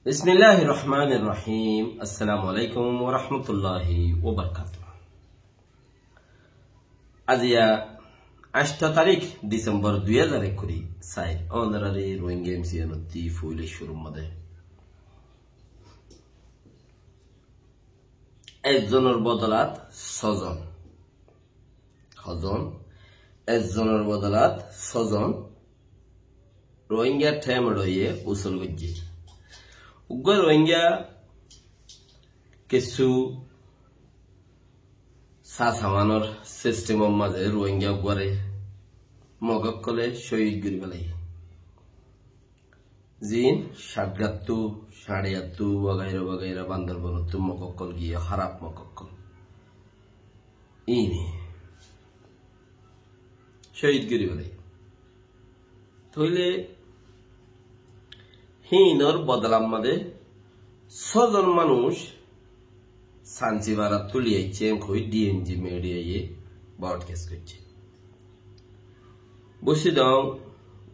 বিসমিল্লাহির রহমানির রহিম। আসসালামু আলাইকুম ওয়া রাহমাতুল্লাহি ওয়া বারাকাতুহু। আজিয়া 8 তারিখ ডিসেম্বর 2021 সাইড অনারারি রোহিঙ্গা এমসিএনতি ফুইলে শুরু মধ্যে একজনের বদলাত 6 জন একজনের বদলাত 6 জন রোহিঙ্গা ঠেম রয়ে উসল গজ্জি উগ্র রোহিঙ্গা কিছু সামানোর সিস্টেমের মাঝে রোহিঙ্গা গড়ে মগক কলে শহীদ গরি বেলাই জিন ৭৭ ৭৮ বগাইরা বগাইরা বান্দরবন তো মগকল গিয়ে খারাপ মগকল ইনি শহীদ গরি বেলাই তইলে হিনর বদলাম মাঝে 6 জন মানুষ সানজিবারা তুলিয়েছে কই ডিএনজি মিডিয়ায় ব্রডকাস্ট করছে বসে দাও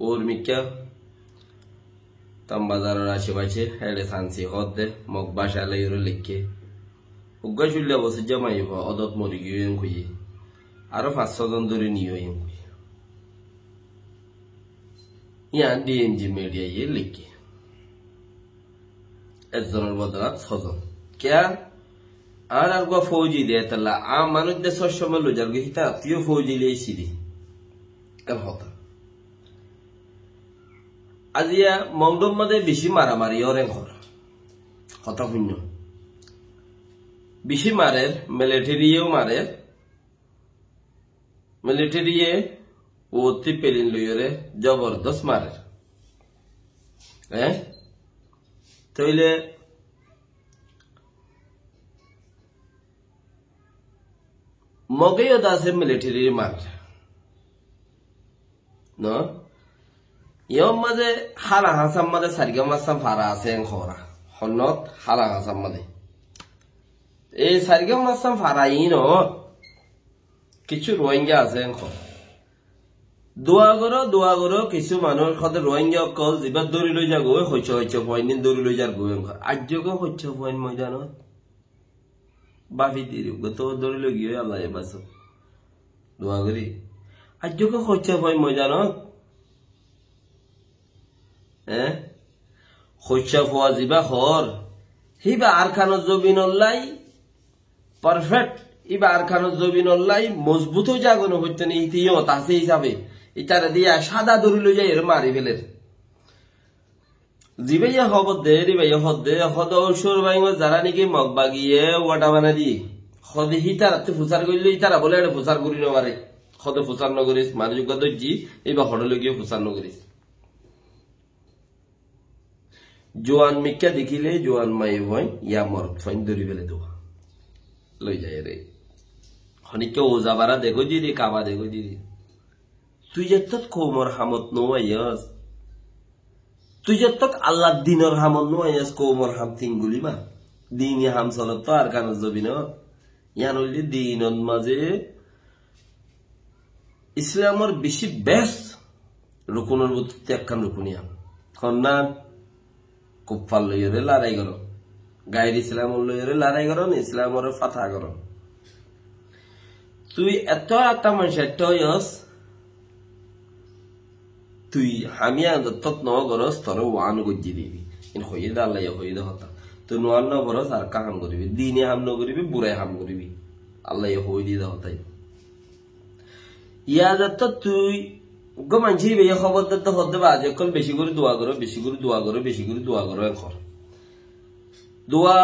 ওর মিকা তামবাজারের আশেপাশে হেলে সানসি হদে মগ বাসা লাইরে লিখে উগ্গা চুল্লা বসে জমাইব অদত মরি গিয়ে কই আরো 5-6 জন ধরে নিয়ে ইয়া ডিএনজি মিডিয়ায় লিখে একজনের বদলাত 6 জন কে আর গো ফৌজি দে তালা আ মানুষ দে সবসময় লজার গিতা তুইও ফৌজি লিয়েছি দি কেন হতা আজিয়া মংডম মধ্যে বেশি মারামারি ওরে ঘর হতা শূন্য বেশি মারের মিলিটারিও মারে মিলিটারিয়ে ওতি পেলিন লইরে জবরদস্ত মারে তইলে মগেও দাসে মিলিটারি মার ন ইয়ম মাঝে হালা হাসাম মাঝে সারিগা মাসাম ফারা আছে খরা হনত হালা হাসাম মাঝে এই সারিগা মাসাম ফারা ইন কিছু রোহিঙ্গা আছে দোয়া করো কিছু মানুষ সদায় রোহিঙ্গা অকল যিবা দৌৰি লৈ যা গৈ শস্য পইন দৌৰি লৈ যাৰ গৈ আজ্যকে শস্য পইন ময়দানত বাফি দিও গত দৌৰি লৈ গিয়ে আল্লাহ বাস দোয়া করি আজ্যকে শস্য পইন ময়দানত শস্য পোৱা যিবা ঘৰ সিবা আৰখানৰ জবিনল্লাই পারফেক্ট ইবা আরখানের জবিনল্লাই মজবুত হয়ে যাগনো হইতে নেই ইতিও তাছে হিসাবে ইতারা দিয়া সাদা দড়ি লই যাই এর মারি ফেলের জিবাইয়া খবর দে রিবাইয়া হদে হদ সুর বাইঙ্গ যারা নাকি মগ বাগিয়ে ওয়াটা বানা দি হদে হিতারাতে ফুসার কইলে ইতারা বলে এটা ফুসার করি না পারে হদে ফুসার ন করিস মানুষ গদজি এইবা হডলে গিয়ে ফুসার ন করিস জোয়ান মিক্কা দেখিলে জোয়ান মাই ভয় ইয়া মর ফাইন দড়ি ফেলে দেওয়া লই যায় রে হনিকে ওজাবারা দেখো দিদি কাবা দেখো দিদি তুই যত কোমর হামত নোয়াইয়াস তুই যত আল্লাহ দিনের হামত নোয়াইয়াস কোমর হাম তিনগুলি মা দিন হাম চলত তো আর কান যাবি না ইয়ান হইলে দিনের মাঝে ইসলামের বেশি বেস্ট রুকুনের মধ্যে একখান রুকুনিয়া কন্যা কুফার লইরে লড়াই করো গায়ের ইসলাম লইরে লড়াই করো ইসলামের ফাথা করো তুই এত একটা মানুষ এত তুই হামিয়া দত্তত ন গরস তোর ওয়ান গজ্জি দিবি ইন হইয়ে দাল্লাই হইয়ে হতা তুই নোয়ান ন গরস আর কাহাম করিবি দিনে হাম ন করিবি বুড়াই হাম করিবি আল্লাহ হই দিয়ে হতাই ইয়া দত্ত তুই গো মানছি বে খবর দত্ত হতে বা যে কল বেশি করে দোয়া করো বেশি করে দোয়া করো বেশি করে দোয়া করো এখন দোয়া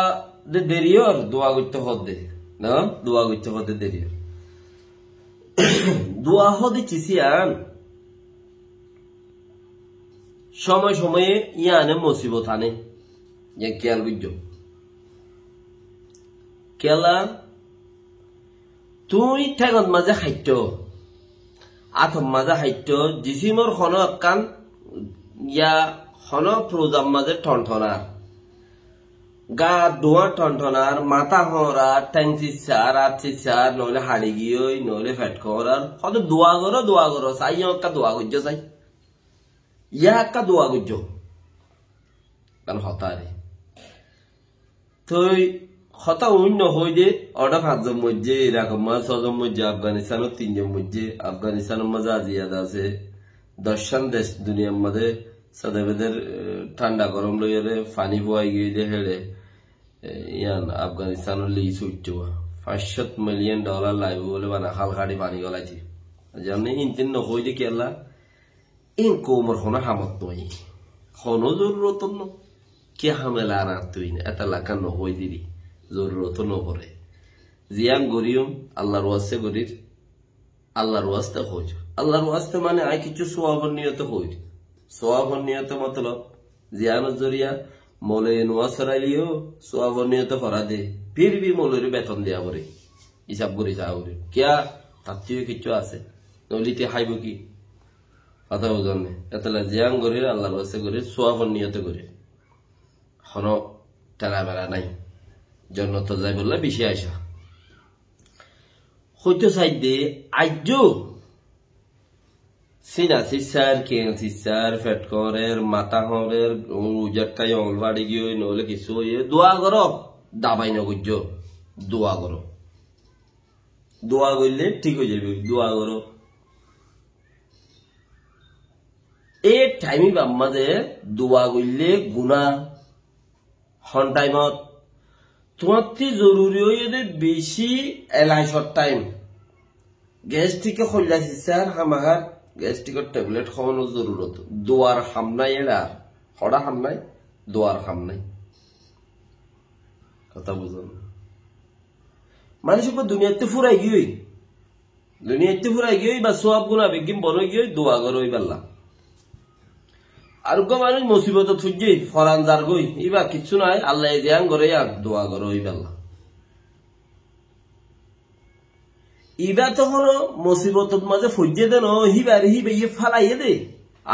দে দেরিয়র দোয়া করতে হদে না দোয়া করতে হদে দেরিয়র দোয়া হদে চিসিয়ান সময় সময়ে ইয়ানে মুসিবত আনে যে খেয়াল বুঝছো খেলা তুই ঠেঙত মাঝে খাদ্য আথম মাঝে খাদ্য জিসিমর খন কান ইয়া খন প্রজাম মাঝে ঠনঠনার গা ধোয়া ঠনঠনার মাথা হরা ঠ্যাং চিচার আর চিচার নহলে হাড়ি গিয়ে নহলে ফেট খরার হয়তো দোয়া করো চাই একটা দোয়া করছো চাই ইয়া একটা দোয়া করছো কারণ হতারে তো কথা অন্য হই যে অর্ডার 5 জন মধ্যে এরকম 6 জন মধ্যে আফগানিস্তানের 3 জন মধ্যে আফগানিস্তানের মাঝে আজিয়াদ আছে 10 দেশ দুনিয়ার মধ্যে সাদাবেদের ঠান্ডা গরম লইয়ারে পানি বয় গিয়ে হেড়ে ইয়ান আফগানিস্তানের লিই সুইচ $500 মিলিয়ন লাইব বলে বানা হালখাড়ি পানি গলাইছে যেমন ইনতেন নহই যে কেলা ইন কোমর হনা হামত নয় হনো জরুরত ন কে হামেলা আর তুই না এত লাখা নহই দিদি জরুরত নপরে জিয়াং গরিয়ম আল্লাহর ওয়াস্তে গরির আল্লাহর ওয়াস্তে হইজ আল্লাহর ওয়াস্তে মানে আই কিছু সোয়াবর নিয়ত হইজ সোয়াবর নিয়ত মতলব জিয়ানোর জরিয়া মলে নোয়া সরাইলিও সোয়াবর নিয়ত ফরা দে ফির বি মলের বেতন দেয়া পরে হিসাব করে যাওয়া কিয়া তার চেয়ে কিছু আছে নলিতে হাইব কি কথা বুঝান এতলা জিয়াং গরির আল্লাহর ওয়াস্তে গরির সোয়াবর নিয়ত গরির হন টেরা বেড়া নাই জন্য তো যাই বললে বেশি আইসা হইতো সাইড দে আজ্য সিনা সিসার কেন সিসার ফেটকরের মাথা হরের উজারটাই অলবাড়ি গিয়ে নহলে কিছু দোয়া করো দাবাই নগর্য দোয়া করো দোয়া করলে ঠিক হয়ে যাবে দোয়া করো এই টাইমই বাম্মাদে দোয়া করলে গুণা হন টাইমত তোমার জরুরি হয়ে বেশি এলাইশর টাইম গ্যাস্ট্রিকে খোলাইছি স্যার হামাহার গ্যাস্ট্রিকের ট্যাবলেট খাওয়ানোর জরুরত দোয়ার হাম নাই এরা হড়া হাম নাই দোয়ার হাম নাই কথা বুঝুন মানুষ দুনিয়াতে ফুরাই গিয়ে বা সব গুণা বেগিম বড় গিয়ে দোয়া করো ওই বেলা আর মানুষ মুসিবত থুজি ফরান যার গই ইবা কিছু নাই আল্লাহ ধ্যান করে আর দোয়া করো ওই বেলা ইবা তো হলো মুসিবত মাঝে ফজ্জে দেন হিবারে হিবে ইয়ে ফালাইয়ে দে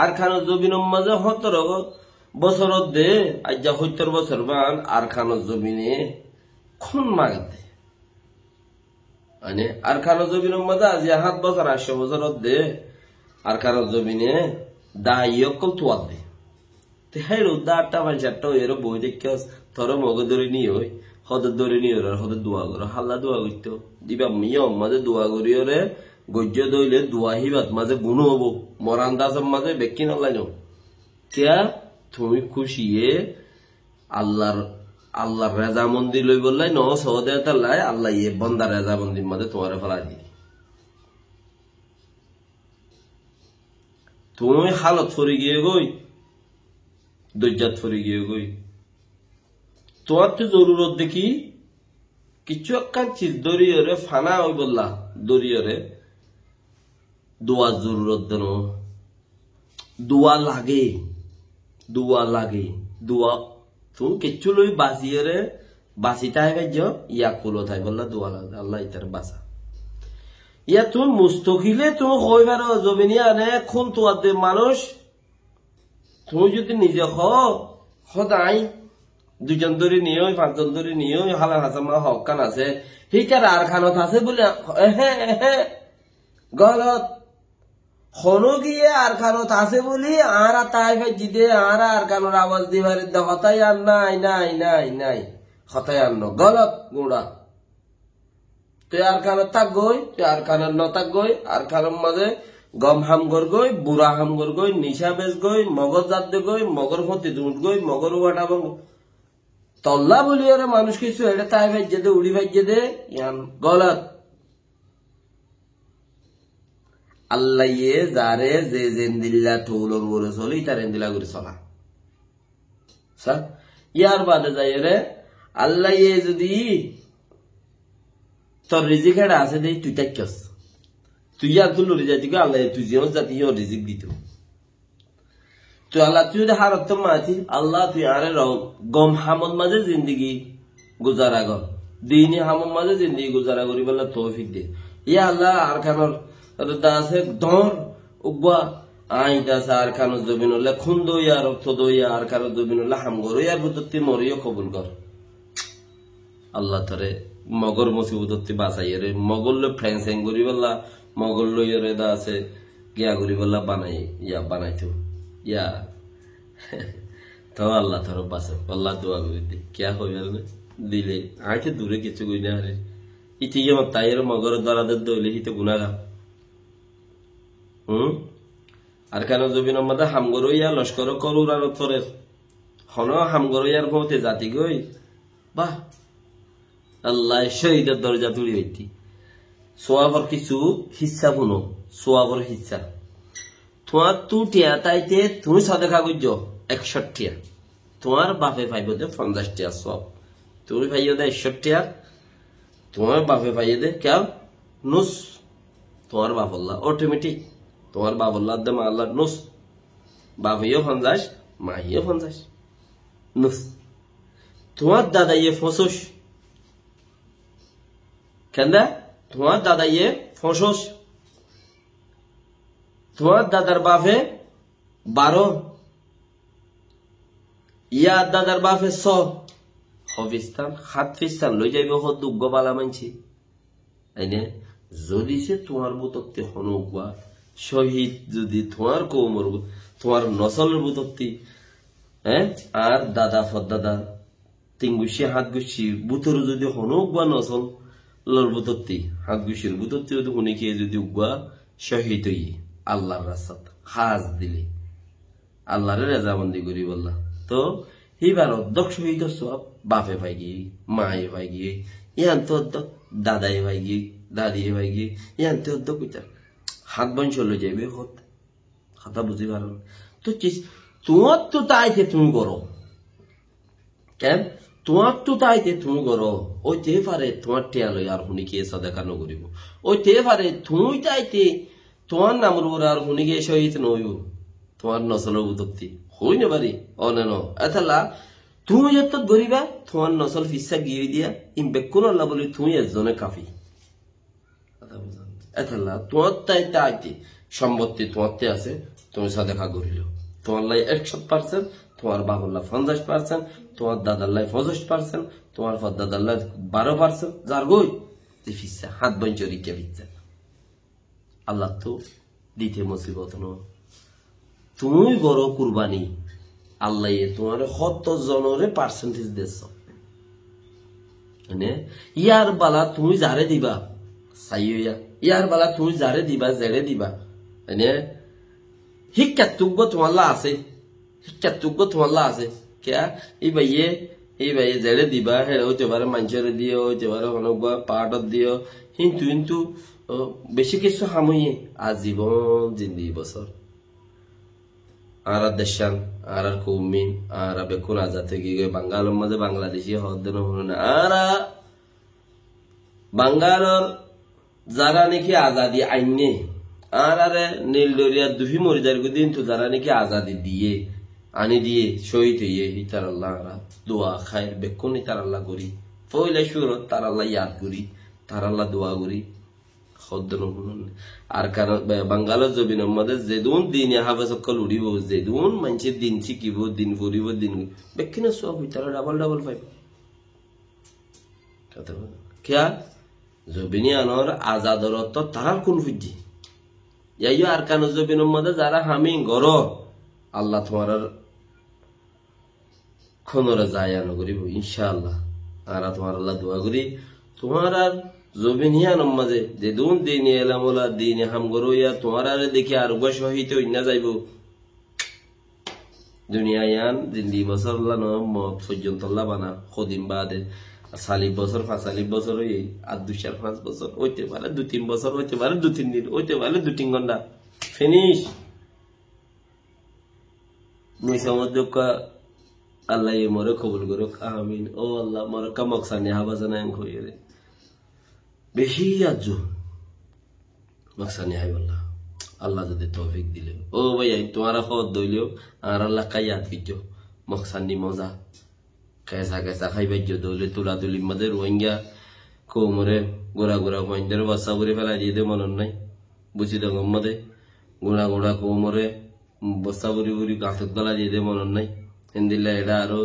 আর খানো জমিনের মাঝে 17 বছর দে আজ যা 70 বছর বান আর খানো জমিনে খুন মাগা দে মানে আর খানো জমিনের মাঝে আজ 7 বছর 800 বছর দে আর খানো জমিনে দাইয়কল তোয়াদ দে তে হেরো দাটা বাজারটা এর বই দেখে তোর মগ ধরে নি হই হদ ধরে নি আর হদ দোয়া করো হাল্লা দোয়া করতো দিবা মিয়ম মাঝে দোয়া করিও রে গজ্য দইলে দোয়া হিবাত মাঝে গুণ হবো মরান্দাজের মাঝে বেকি নলাইনো কিয়া তুমি খুশিয়ে আল্লাহর রেজামন্দি লই বললাই ন সৌদে তাল্লাই আল্লাহ ইয়ে বন্দা রেজামন্দির মাঝে তোমারে ফেলা দি তুমি হালত ফরি গিয়ে গই দজ্জাত ফরি গিয়ে গই তোমার তো জরুরত দেখি কিছু একটা চিজ দরিয়রে ফানা ওই বললা দরিয়রে দোয়া জরুরত দেন দোয়া লাগে দোয়া তুমি কিচ্ছু লই বাঁচিয়ে বাঁচিতাই ভাজ্য ইয়া কুলো থাই বললা দোয়া লাগে আল্লাহ ইতার বাঁচা ইয়া তুমি মুস্তকিলে তুমি কই পারো জমিনি আনে খুন তোমার মানুষ তুমি যদি নিজে সদাই 2 জন ধরে নিও 5 জন ধরে নিও হালা হাসামা হক কান আছে হিটার আর খানত আছে বলে গলত হনো গিয়ে আর খানত আছে বলি আর তাই ভাই দে আর কানোর আওয়াজ দিবার হতাই আর নাই হতাই আর গলত গুড়া তুই আর খানত থাক গই তুই আর খানার ন থাক গই আর খানোর মাঝে গম হাম গর গই বুড়া হাম গর গই নিশা বেচ গই মগর জাত দে গই মগর ফতি দুট গই মগর ওয়াটা তল্লা বলি ওরা মানুষ কিছু এটা তাই ভাইজে দে উড়ি ভাইজে দে ইয়ান গলত আল্লাহ ইয়ে যারে যে জেন্দিল্লা ঠোলর বলে চলে তার এন্দিলা করে চলা ইয়ার বাদে যাই রে আল্লাহ ইয়ে যদি তোর রিজিক হেডা আছে দে তুই তাইকস তুই আর তুই লড়ে যাইতি আল্লাহ তুই যেমন জাতি রিজিক দিত তুই আল্লাহ তুই যদি হারত মাতি আল্লাহ তুই আরে গম হামদ মাঝে জিন্দগি গুজারা কর দিনই হামদ মাঝে জিন্দগি গুজারা করি বললা তৌফিক দে ইয়া আল্লাহ আর খানোর দাসে ধর উগবা আই দাস আর খানোর জমিন হলে খুন দইয়া রক্ত দইয়া আর খানোর জমিন হলে হাম গর ইয়ার বুদ্ধি মরিও কবুল কর আল্লাহ তরে মগর মুসিবতী বাঁচাই রে মগল ফ্রেন্সিং করি বললা মগল লইরে দা আছে গিয়া করি বললা বানাইতো ইয়া তো আল্লাহ তোর বাঁচো আল্লাহ দোয়া করি দে কিয়া হইবে দিলে আইতে দূরে কিছু কই না আরে ইতি আমার তাইয়ের মগর দরাদের দইলে হিতে গুনাগা আর কেন জবিনের মধ্যে হামগরইয়া লস্কর করুর আর তোরের হন হামগরইয়ার ভোতে জাতি গই বাহ আল্লাহ শহীদের দরজা তুলি হইতি সোয়াবর কিছু হিসা বুনো সোয়াবর হিসা তোমার টিয়া তাইতে তুমি সাদেখা গুজ 61 টিয়া তোমার বাপে ভাইব দে 50 টিয়া সব তুমি ভাইও দে 61 টিয়া তোমার বাপে ভাইয়ে দে কেউ নুস তোমার বাপ আল্লাহ অটোমেটিক তোমার বাপ আল্লাহ দে মা আল্লাহ নুস বাপেও 50 মাইও 50 নুস তোমার দাদা ইয়ে ফসস কেন তোমার দাদা ইয়ে ফসস তোমার দাদার বাপে 12 ইয়া দাদার বাপে 100 হবিস্তান হাত ফিস্তান লই যাইবে হ দুগ্গ বালা মানছি আইনে যদি সে তোমার বুতক্তি হনুকবা শহীদ যদি তোমার কৌমর তোমার নসলের বুতক্তি হ্যাঁ আর দাদা ফদাদা তিনগুছি হাত গুছি বুতর যদি হনুকবা নসল লর বুতক্তি হাত গুছির বুতক্তি যদি শুনে খেয়ে যদি উগবা শহীদ হই আল্লাহর রাস্তাত হাজ দিলে আল্লাহরে রেজাবন্দি করি বললা তো এইবার অধ্যক্ষ শহীদ সব বাপে পাই গিয়ে মায়ে পাই গিয়ে ইয়ান তো দাদাই পাই গিয়ে দাদি পাই গিয়ে ইয়ান তো অধ্যক্ষ হাত বন চলে যাইবে হত কথা বুঝি পারো তো তোমার তো তাইতে তুমি করো কেন তোমার তো তাইতে তুমি করো ওই তে পারে তোমার টিয়া লই আর শুনি কি এসা দেখানো করিব ওই তে পারে তুমি তাইতে তোমার নামর উপর আর শুনি গিয়ে শহীদ নইব তোমার নসল উদক্তি হই না পারি অনেন এতলা তুমি যত গরিবা তোমার নসল ফিসা গিয়ে দিয়া ইম বেকুন আল্লাহ বলি তুমি একজনে কাফি এতলা তোমার তাইতে আইতে সম্পত্তি তোমারতে আছে তুমি সাদেখা করিল তোমার লাই 100%, তোমার বাবার লাই 50%, তোমার দাদার লাই 50%, তোমার দাদার লাই 12%, যার গই যে ফিসা হাত বঞ্চরি কে ফিসা আল্লাহ তো দিতে মুসিবত ন তুমি গরো কুরবানি আল্লাহ তোমার 70 জনরে পার্সেন্টেজ দেশ মানে ইয়ার বালা তুমি যারে দিবা সাইয়া ইয়ার বালা তুমি যারে দিবা জেড়ে দিবা মানে শিক্ষাতুজ্ঞ তোমার আছে শিক্ষাতুজ্ঞ তোমার আছে কেয়া এই ভাইয়ে জেড়ে দিবা হেড়ে হইতে পারে মানুষের দিও হইতে পারে অনেকবার পাহাড়ত দিও কিন্তু বেশি কিছু হামইয়ে আজীবন জিন্দিগি বছর আর দেশান আর কৌমিন আর বেকুন আজাদ থেকে বাঙ্গালের মাঝে বাংলাদেশি হদ্দেন হল না আর বাঙ্গালর যারা নাকি আজাদি আইনে আর নীল দরিয়া দুফি মরিদার দিন তো যারা নাকি আজাদি দিয়ে আনি দিয়ে শহীদ হইয়ে তার আল্লাহ দোয়া খায় বেকুন তার আল্লাহ করি পয়লা সুরত তার আল্লাহ ইয়াদ করি তার আল্লাহ দোয়া করি আর কারণ বাঙ্গালের জমিনের মধ্যে যেদুন দিন হাফেজকল উড়িব যেদুন মানুষের দিন শিখিব দিন ফুরিব দিন বেক্ষিণ সব তারা ডাবল পাইব খেয়া জবিনী আনর আজাদরত তারার কোন ফুজি ইয়াইও আর কান জবিনের মধ্যে যারা হামি গর আল্লাহ তোমার খনরে যায় আনো করিব ইনশাআল্লাহ আর তোমার আল্লাহ দোয়া করি তোমার আর জবিনিয়ান মাঝে যে দুন দিন এলামলা দিন হাম গরইয়া তোমার আরে দেখি আর গো শহীদ হইনা যাইব দুনিয়া ইয়ান জিন্দি বছর লানো মত পর্যন্ত লাবানা কদিন বাদে 40 বছর 45 বছর হই আর 2-5 বছর হইতে পারে 2-3 বছর হইতে পারে 2-3 দিন হইতে পারে 2-3 ঘন্টা ফিনিশ মুইসা মধ্যে আল্লাহ মোরে কবুল করুক আমিন ও আল্লাহ মোর কামকসানি হাবাজানা কইরে বেশি আজ মকসানি হাই বললা আল্লাহ যদি তৌফিক দিলে ও ভাই তোমার খবর দইলেও আর আল্লাহ কাইয়াত কিজো মকসানি মজা कैसा खाइबे जो दौले तुला तुली मदे रोहिंग्या कोमरे गोरा गोरा कोइंदर बसा बुरी फेला दिए दे मनन নাই বুঝি দে গম্মদে গোড়া গোড়া কোমরে বস্তা বুরি বুরি গাছত গলা দিয়ে দে মনন নাই হিন্দিলা এটা আরো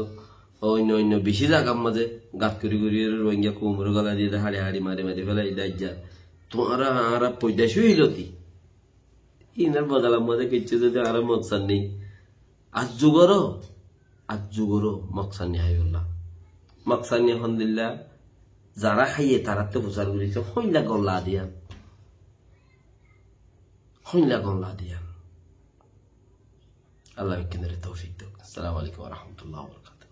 অন্য বেশি জায়গার মাঝে গাত করি করি রোহিঙ্গা কোমরে গলা দিয়ে দে হাড়ি হাড়ি মারি মারি ফেলা এটা যা তোমারা আর পয়দাশই হইলতি ইনার বদলার মধ্যে কিছু যদি আর মকসান নেই আজ যুগরো মকসান নেই হাইবল্লাহ মাকসানি আলহামদুলিল্লাহ যারা খাইয়ে তারাতে প্রচার করেছে হইলা গল্লা দিয়ান আল্লাহ বিজ্ঞানের তৌফিক দেখ। আসসালামু আলাইকুম ওয়া রাহমাতুল্লাহি ওয়া বারাকাতুহু।